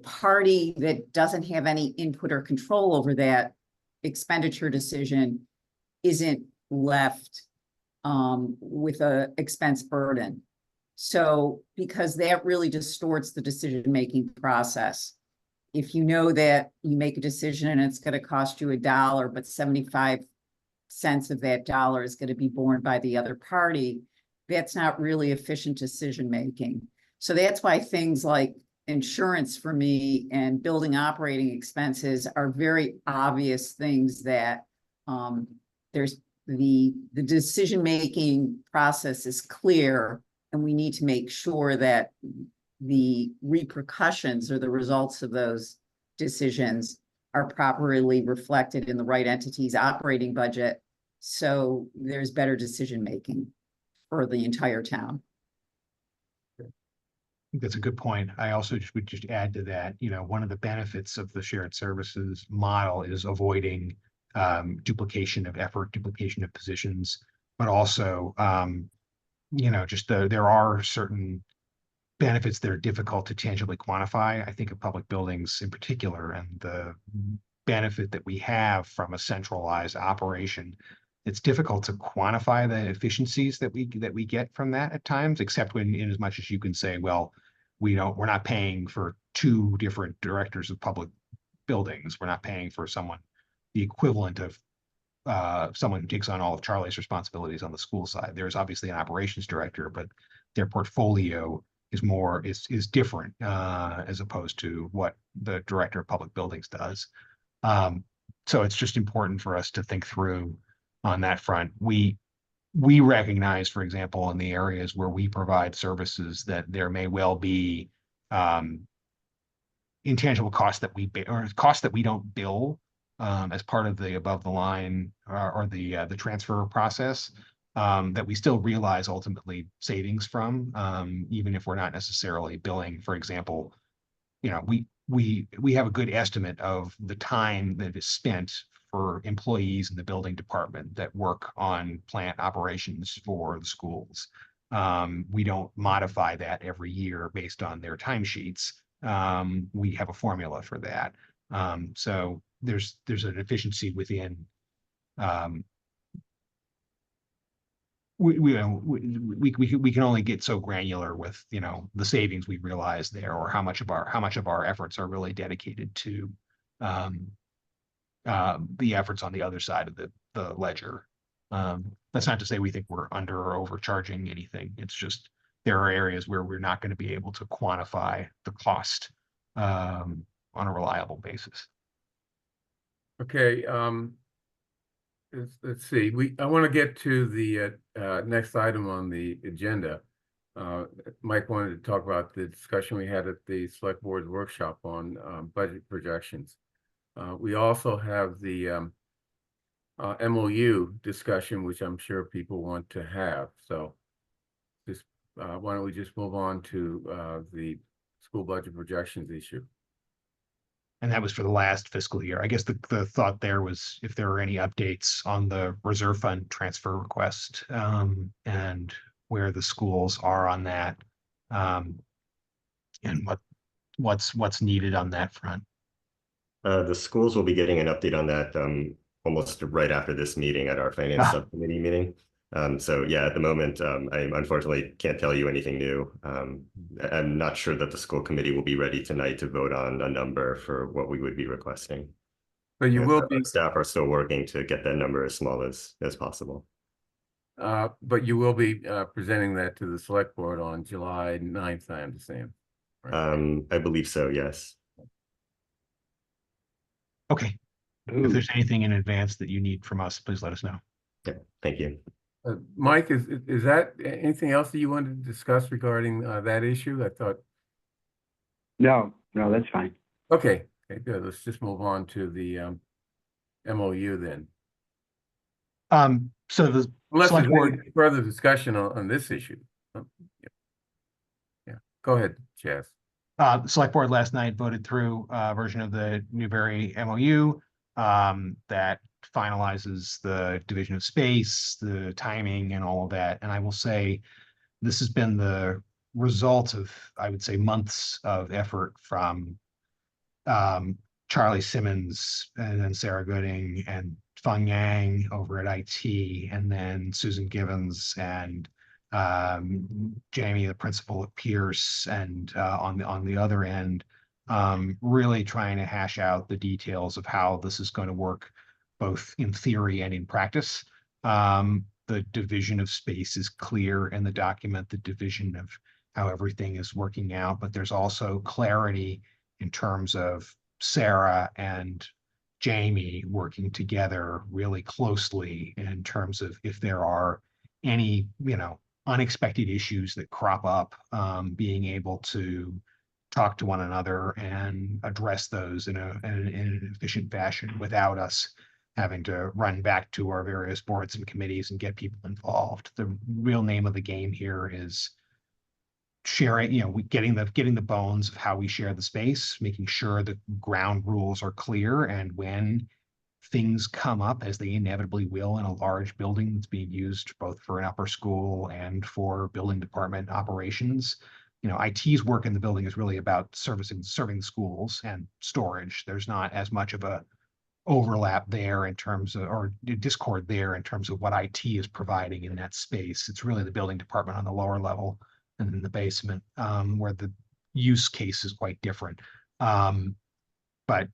party that doesn't have any input or control over that expenditure decision isn't left with a expense burden. So, because that really distorts the decision-making process. If you know that you make a decision and it's going to cost you $1, but 75 cents of that dollar is going to be borne by the other party, that's not really efficient decision-making. So that's why things like insurance for me and building operating expenses are very obvious things that there's the decision-making process is clear, and we need to make sure that the repercussions or the results of those decisions are properly reflected in the right entity's operating budget, so there's better decision-making for the entire town. I think that's a good point. I also would just add to that, one of the benefits of the shared services model is avoiding duplication of effort, duplication of positions, but also, there are certain benefits that are difficult to tangibly quantify. I think of public buildings in particular, and the benefit that we have from a centralized operation. It's difficult to quantify the efficiencies that we get from that at times, except in as much as you can say, well, we're not paying for 2 different directors of public buildings. We're not paying for the equivalent of someone who takes on all of Charlie's responsibilities on the school side. There's obviously an operations director, but their portfolio is different as opposed to what the director of public buildings does. So it's just important for us to think through on that front. We recognize, for example, in the areas where we provide services, that there may well be intangible costs that costs that we don't bill as part of the above the line or the transfer process, that we still realize ultimately savings from, even if we're not necessarily billing. For example, we have a good estimate of the time that is spent for employees in the building department that work on plant operations for the schools. We don't modify that every year based on their timesheets. We have a formula for that. So there's an efficiency within. We can only get so granular with the savings we realize there, or how much of our efforts are really dedicated to the efforts on the other side of the ledger. That's not to say we think we're under or overcharging anything. It's just there are areas where we're not going to be able to quantify the cost on a reliable basis. Okay, let's see. I want to get to the next item on the agenda. Mike wanted to talk about the discussion we had at the select board workshop on budget projections. We also have the MOU discussion, which I'm sure people want to have. So just why don't we just move on to the school budget projections issue? And that was for the last fiscal year. I guess the thought there was if there were any updates on the reserve fund transfer request, and where the schools are on that, and what's needed on that front. The schools will be getting an update on that almost right after this meeting at our finance subcommittee meeting. So yeah, at the moment, I unfortunately can't tell you anything new. I'm not sure that the school committee will be ready tonight to vote on a number for what we would be requesting. But you will be, Staff are still working to get that number as small as possible. but you will be presenting that to the select board on July 9th, I understand. Right? I believe so, yes. Okay. If there's anything in advance that you need from us, please let us know. Yeah, thank you. Mike, is that anything else that you wanted to discuss regarding that issue? I thought. No, that's fine. Okay, good. Let's just move on to the MOU then. So the Unless select there's board, any further discussion on this issue. Yeah, go ahead, Chaz. select board last night voted through a version of the Newberry MOU that finalizes the division of space, the timing and all of that. And I will say, this has been the result of, I would say, months of effort from Charlie Simmons and then Sarah Gooding and Feng Yang over at IT, and then Susan Givens and Jamie, the principal at Pierce, and on the other end, really trying to hash out the details of how this is going to work, both in theory and in practice. The division of space is clear in the document, the division of how everything is working out, but there's also clarity in terms of Sarah and Jamie working together really closely in terms of if there are any, unexpected issues that crop up, being able to talk to one another and address those in an efficient fashion without us having to run back to our various boards and committees and get people involved. The real name of the game here is sharing, getting the bones of how we share the space, making sure the ground rules are clear, and when things come up, as they inevitably will in a large building that's being used both for an upper school and for building department operations, IT's work in the building is really about serving the schools and storage. There's not as much of a overlap there in terms of, or discord there in terms of what IT is providing in that space. It's really the building department on the lower level and in the basement, where the use case is quite different. But,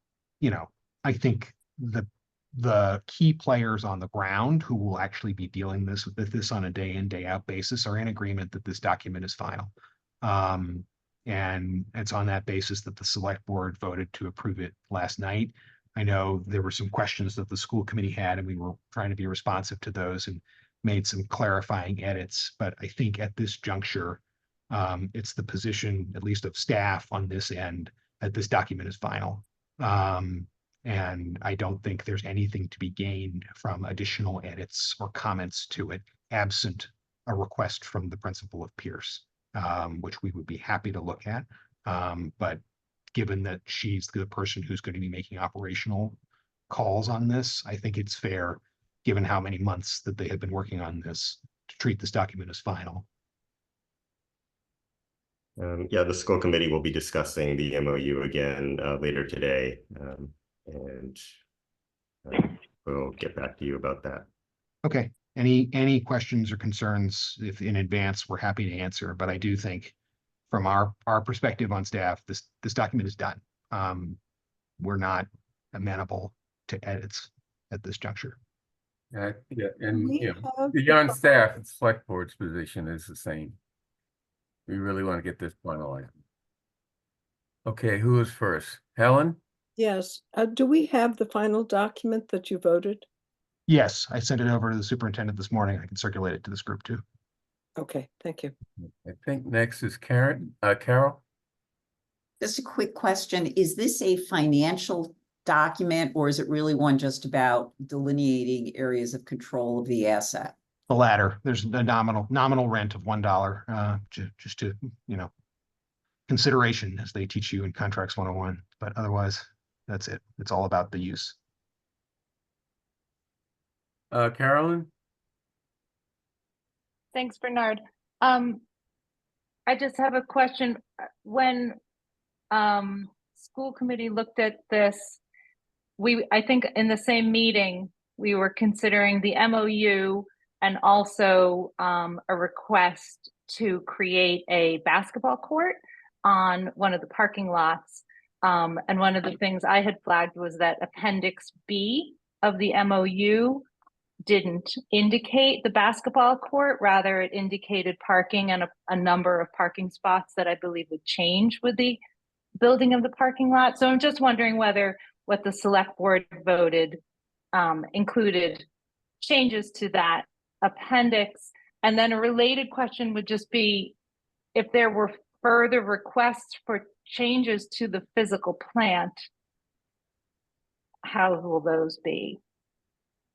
I think the key players on the ground who will actually be dealing with this on a day in, day out basis are in agreement that this document is final. And it's on that basis that the select board voted to approve it last night. I know there were some questions that the school committee had, and we were trying to be responsive to those and made some clarifying edits. But I think at this juncture, it's the position, at least of staff on this end, that this document is final. And I don't think there's anything to be gained from additional edits or comments to it, absent a request from the principal of Pierce, which we would be happy to look at. But given that she's the person who's going to be making operational calls on this, I think it's fair, given how many months that they have been working on this, to treat this document as final. Yeah, the school committee will be discussing the MOU again later today, and we'll get back to you about that. Okay. Any questions or concerns, if in advance, we're happy to answer, but I do think from our perspective on staff, this document is done. We're not amenable to edits at this juncture. Yeah, and We have- beyond staff, the select board's position is the same. We really want to get this finalized. Okay, who is first? Helen? Yes, do we have the final document that you voted? Yes, I sent it over to the superintendent this morning. I can circulate it to this group too. Okay, thank you. I think next is Karen, Carol. Just a quick question. Is this a financial document or is it really one just about delineating areas of control of the asset? The latter, there's a nominal rent of $1, just to, you know, consideration as they teach you in Contracts 101, but otherwise, that's it. It's all about the use. Carolyn? Thanks, Bernard. I just have a question. When school committee looked at this, I think in the same meeting, we were considering the MOU and also a request to create a basketball court on one of the parking lots. And one of the things I had flagged was that Appendix B of the MOU didn't indicate the basketball court, rather it indicated parking and a number of parking spots that I believe would change with the building of the parking lot. So I'm just wondering whether what the select board voted included changes to that appendix. And then a related question would just be if there were further requests for changes to the physical plant, how will those be?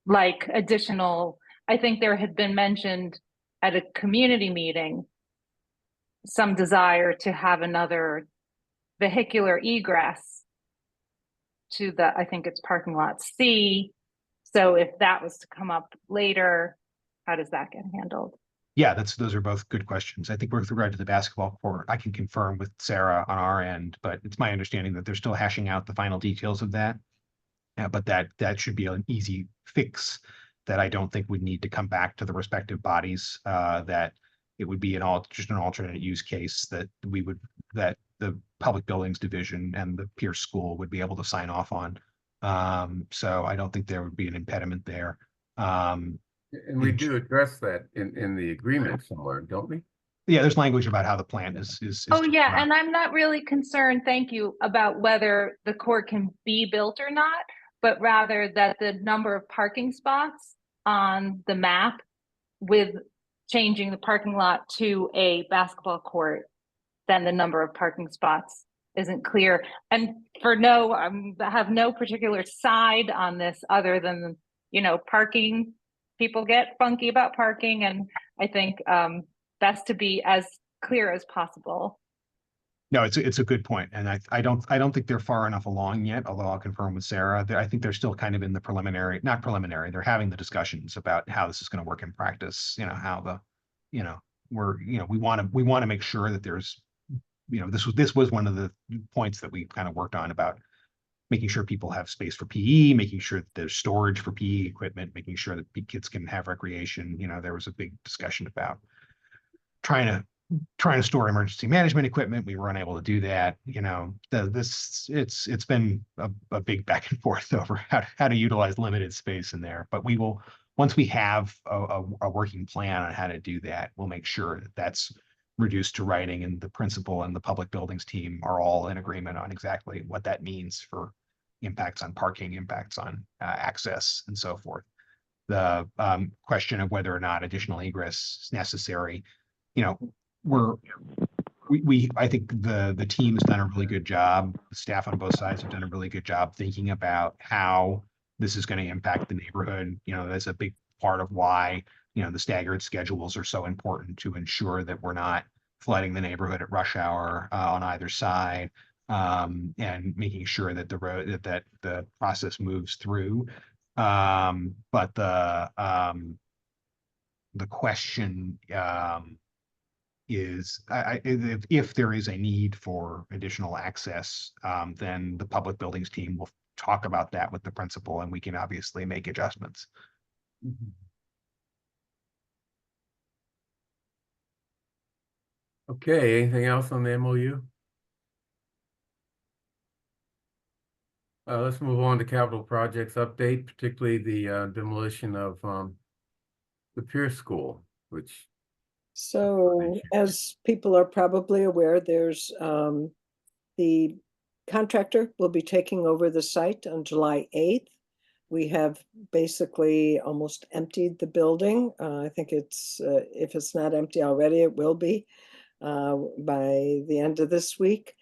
Like additional, I think there had been mentioned at a community meeting, some desire to have another vehicular egress to the, I think it's parking lot C. So if that was to come up later, how does that get handled? Yeah, those are both good questions. I think with regard to the basketball court, I can confirm with Sarah on our end, but it's my understanding that they're still hashing out the final details of that. But that should be an easy fix that I don't think would need to come back to the respective bodies, that it would be just an alternate use case that that the Public Buildings Division and the Pierce School would be able to sign off on. So I don't think there would be an impediment there. And we do address that in the agreement somewhere, don't we? Yeah, there's language about how the plan is. Oh, yeah, and I'm not really concerned, thank you, about whether the court can be built or not, but rather that the number of parking spots on the map with changing the parking lot to a basketball court, then the number of parking spots isn't clear. And I have no particular side on this other than, you know, parking, people get funky about parking, and I think best to be as clear as possible. No, it's a good point, and I don't think they're far enough along yet. Although I'll confirm with Sarah, I think they're still kind of in the not preliminary. They're having the discussions about how this is going to work in practice. You know how we want to make sure that there's, you know, this was one of the points that we kind of worked on about making sure people have space for PE, making sure that there's storage for PE equipment, making sure that kids can have recreation. You know, there was a big discussion about trying to store emergency management equipment. We were unable to do that. You know, it's been a big back and forth over how to utilize limited space in there. But we will, once we have a working plan on how to do that, we'll make sure that that's reduced to writing, and the principal and the public buildings team are all in agreement on exactly what that means for impacts on parking, impacts on access, and so forth. The question of whether or not additional egress is necessary, you know, I think the team has done a really good job. The staff on both sides have done a really good job thinking about how this is going to impact the neighborhood. You know, that's a big part of why, you know, the staggered schedules are so important, to ensure that we're not flooding the neighborhood at rush hour on either side, and making sure that the process moves through. But the question is, if there is a need for additional access, then the public buildings team will talk about that with the principal, and we can obviously make adjustments. Mm-hmm. Okay, anything else on the MOU? Let's move on to capital projects update, particularly the demolition of the Pierce School, which. So as people are probably aware, there's the contractor will be taking over the site on July 8th. We have basically almost emptied the building. I think it's, if it's not empty already, it will be by the end of this week.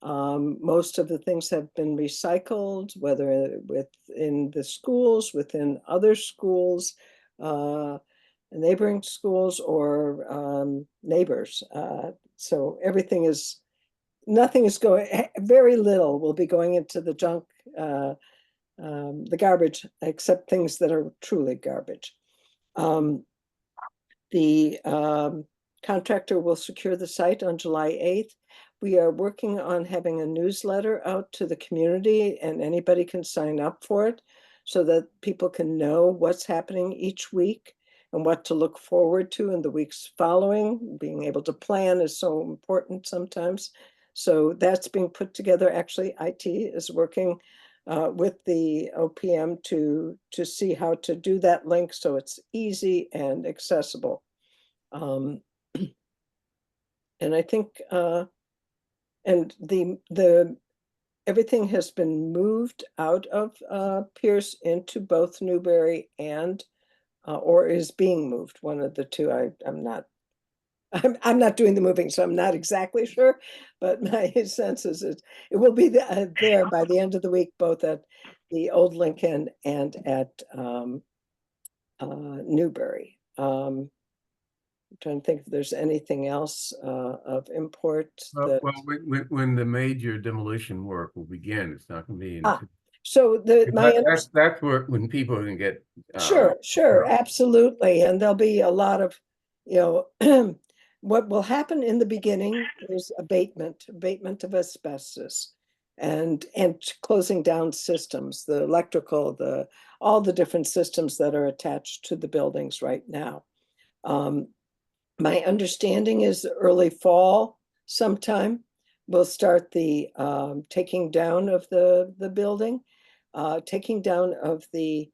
Most of the things have been recycled, whether within the schools, within other schools, neighboring schools, or neighbors. So everything is, nothing is going, very little will be going into the junk, the garbage, except things that are truly garbage. The contractor will secure the site on July 8th. We are working on having a newsletter out to the community, and anybody can sign up for it so that people can know what's happening each week and what to look forward to in the weeks following. Being able to plan is so important sometimes. So that's being put together. Actually, IT is working with the OPM to see how to do that link so it's easy and accessible. And I think, and the everything has been moved out of Pierce into both Newbury and or is being moved, one of the two. I'm not doing the moving, so I'm not exactly sure, but my sense is it will be there by the end of the week, both at the Old Lincoln and at Newbury. I'm trying to think if there's anything else of import. Well, when the major demolition work will begin, it's not going to be until. So that's where when people can get. Sure, absolutely, and there'll be a lot of, what will happen in the beginning is abatement of asbestos, and closing down systems, the electrical, all the different systems that are attached to the buildings right now. My understanding is early fall sometime we'll start the taking down of the building, taking down of the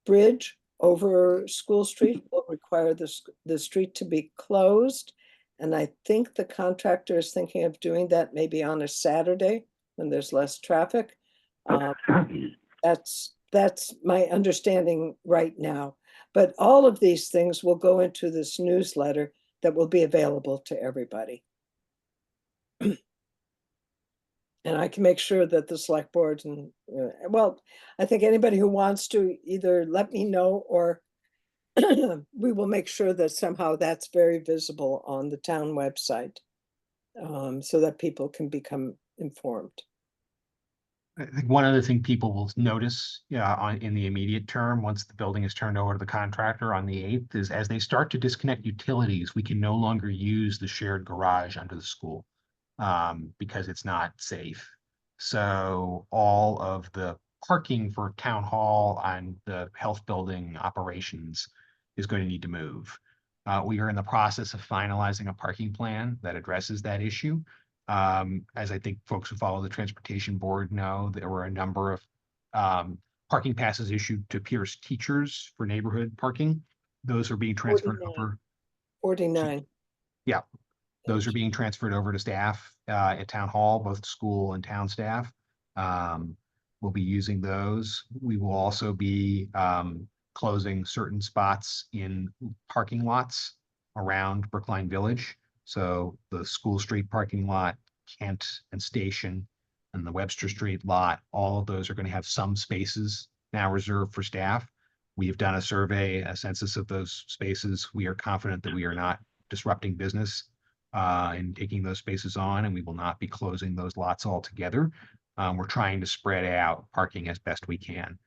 bridge over School Street will require the street to be closed. And I think the contractor is thinking of doing that maybe on a Saturday when there's less traffic. That's my understanding right now. But all of these things will go into this newsletter that will be available to everybody. And I can make sure that the select board and, well, I think anybody who wants to either let me know or we will make sure that somehow that's very visible on the town website so that people can become informed. I think one other thing people will notice in the immediate term, once the building is turned over to the contractor on the 8th, is as they start to disconnect utilities, we can no longer use the shared garage under the school because it's not safe. So all of the parking for town hall and the health building operations is going to need to move. We are in the process of finalizing a parking plan that addresses that issue. As I think folks who follow the transportation board know, there were a number of parking passes issued to Pierce teachers for neighborhood parking. Those are being transferred 49. Yeah, those are being transferred over to staff at town hall, both school and town staff. We'll be using those. We will also be closing certain spots in parking lots around Brookline Village. So the School Street parking lot, Kent and Station, and the Webster Street lot, all of those are going to have some spaces now reserved for staff. We have done a survey, a census of those spaces. We are confident that we are not disrupting business in taking those spaces on, and we will not be closing those lots altogether. We're trying to spread out parking as best we can.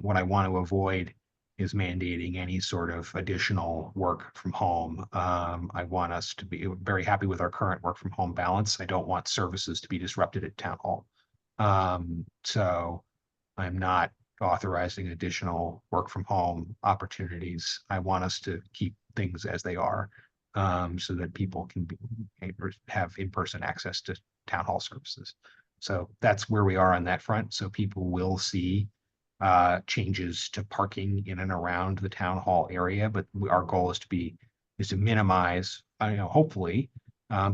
What I want to avoid is mandating any sort of additional work from home. I want us to be very happy with our current work from home balance. I don't want services to be disrupted at town hall. So I'm not authorizing additional work from home opportunities. I want us to keep things as they are so that people can have in-person access to town hall services. So that's where we are on that front. So people will see changes to parking in and around the town hall area, but our goal is to minimize, hopefully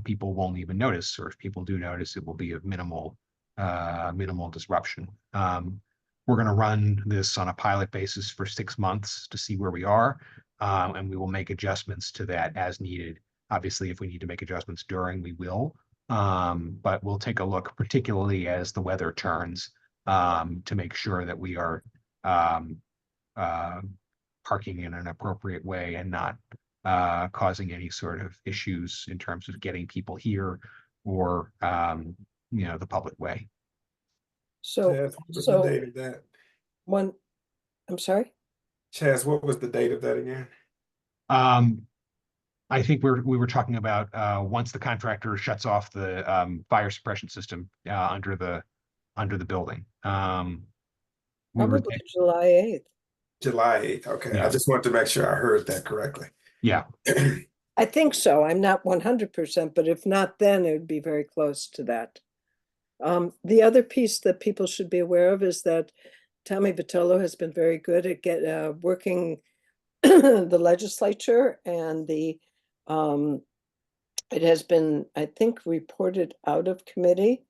people won't even notice, or if people do notice, it will be of minimal disruption. we're going to run this on a pilot basis for 6 months to see where we are. And we will make adjustments to that as needed. Obviously, if we need to make adjustments during, we will. But we'll take a look, particularly as the weather turns, to make sure that we are parking in an appropriate way and not causing any sort of issues in terms of getting people here or the public way. So, Chaz, what was the so date of that? I'm sorry? Chaz, what was the date of that again? I think we were talking about once the contractor shuts off the fire suppression system under the building. We were Probably July 8th. July 8th. Okay. Yeah. I just wanted to make sure I heard that correctly. Yeah. I think so. I'm not 100%, but if not, then it would be very close to that. The other piece that people should be aware of is that Tommy Vitello has been very good at working the legislature, and it has been, I think, reported out of committee.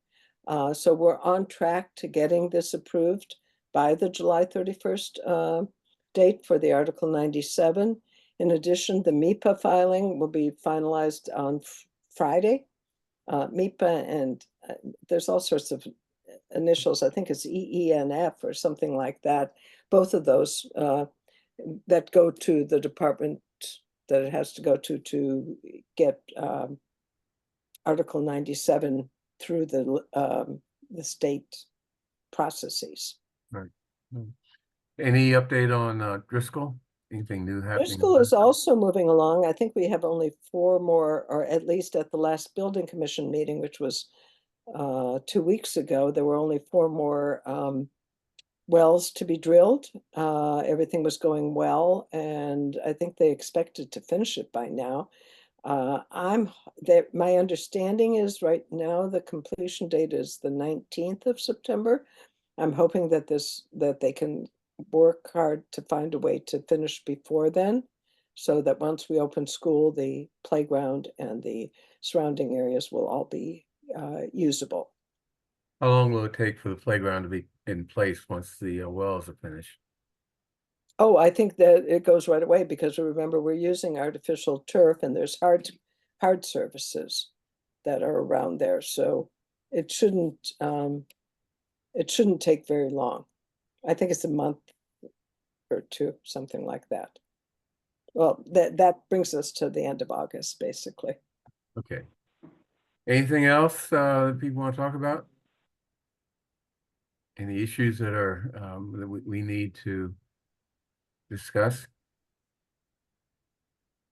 So we're on track to getting this approved by the July 31st date for the Article 97. In addition, the MIPA filing will be finalized on Friday. MIPA, and there's all sorts of initials. I think it's EENF or something like that. Both of those that go to the department that it has to go to get Article 97 through the state processes. Right. Any update on Driscoll? Anything new happening? Driscoll is also moving along. I think we have only 4 more, or at least at the last building commission meeting, which was 2 weeks ago, there were only 4 more wells to be drilled. Everything was going well, and I think they expected to finish it by now. My understanding is right now the completion date is the 19th of September. I'm hoping that they can work hard to find a way to finish before then, so that once we open school, the playground and the surrounding areas will all be usable. How long will it take for the playground to be in place once the wells are finished? Oh, I think that it goes right away, because remember, we're using artificial turf and there's hard surfaces that are around there. So it shouldn't take very long. I think it's a month or 2, something like that. Well, that brings us to the end of August, basically. Okay. Anything else that people want to talk about? Any issues that are that we need to discuss?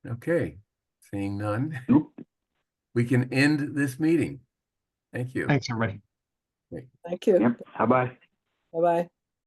Okay, seeing none, we can end this meeting. Thank you. Thanks, everybody. Thank you. Yep. Bye-bye. Bye-bye.